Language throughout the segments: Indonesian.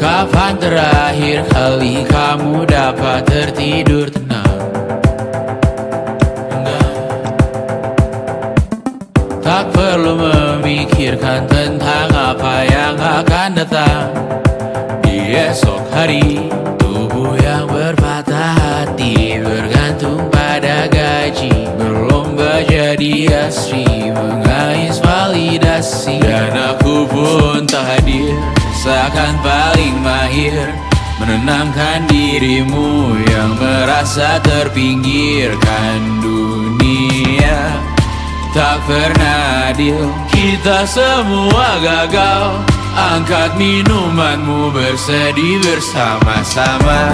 Kapan terakhir kali kamu dapat tertidur tenang? Enggak. Tak perlu memikirkan tentang apa yang akan datang di esok hari. Tubuh yang berpatah hati bergantung pada gaji, berlomba jadi asri, mengais validasi. Dan aku pun tak hadir, seakan paling mahir menenangkan dirimu yang merasa terpinggirkan. Dunia tak pernah adil, kita semua gagal. Angkat minumanmu, bersedih bersama-sama.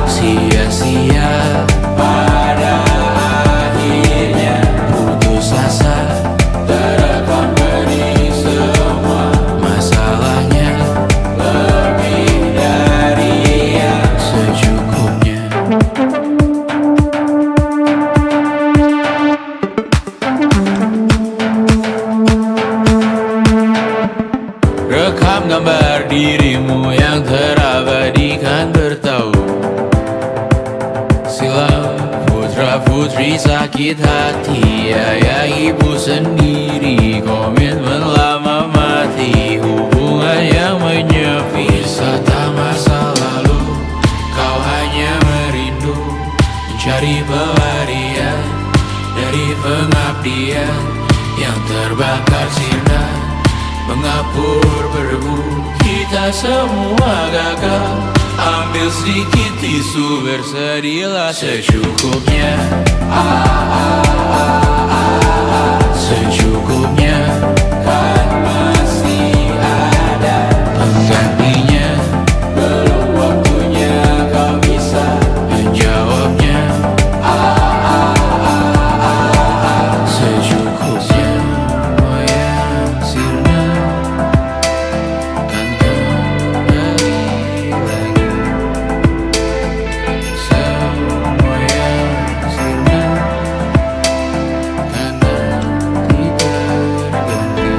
Sia-sia pada akhirnya putus asa, terekam benih semua masalahnya, lebih dari yang secukupnya. Rekam gambar dirimu yang terabadikan bertahun silam. Putra-putri sakit hati, ayah ibu sendiri, komitmen lama mati, hubungan yang menyepi. Wisata masa lalu, kau hanya merindu, mencari pelarian dari pengabdian yang terbakar sirna, mengapur berdebu. Kita semua gagal, ambil sedikit tisu, bersedihlah secukupnya. Secukupnya, kan masih ada penggantinya. Belum waktunya kau bisa menjawabnya. Secukupnya, yang sirna kan kembali lagi. Semua yang sirna kan nanti terganti.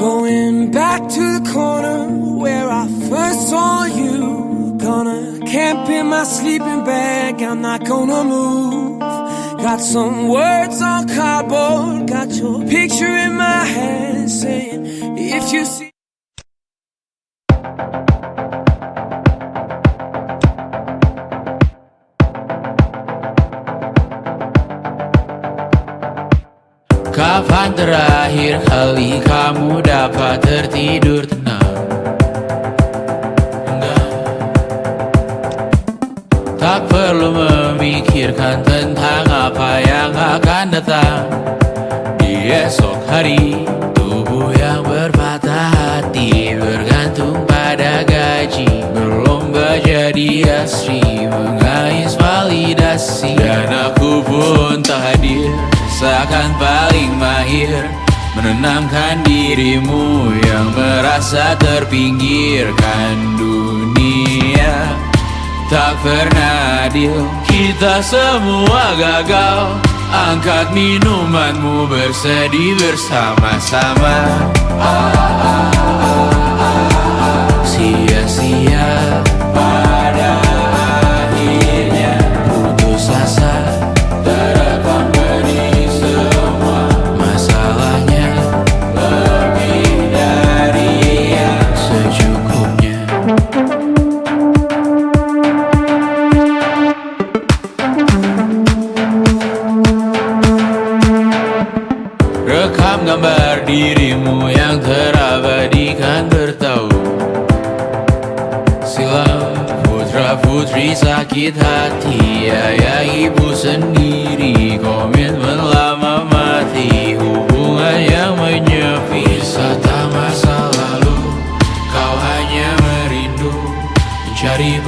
Going back to the corner where I first saw you. Gonna camp in my sleeping bag, I'm not gonna move. Got some words on cardboard, got your picture in my hand, saying if you see. Kapan terakhir kali kamu dapat tertidur tenang? Enggak. Tak perlu memikirkan tentang apa yang akan datang di esok hari. Tubuh yang berpatah hati bergantung pada gaji, berlomba jadi asri, mengais validasi. Dan aku pun tak hadir, seakan paling mahir menenangkan dirimu yang merasa terpinggirkan. Dunia tak pernah adil, kita semua gagal. Angkat minumanmu, bersedih bersama-sama. Sia-sia pada akhirnya putus asa, terekam benih semua masalahnya, lebih dari yang Merekam gambar dirimu yang terabadikan bertahu. Silam putra putri sakit hati, ayah ibu sendiri, komitmen lama mati, hubungan yang menyepi. Wisata masa lalu, kau hanya merindu, mencari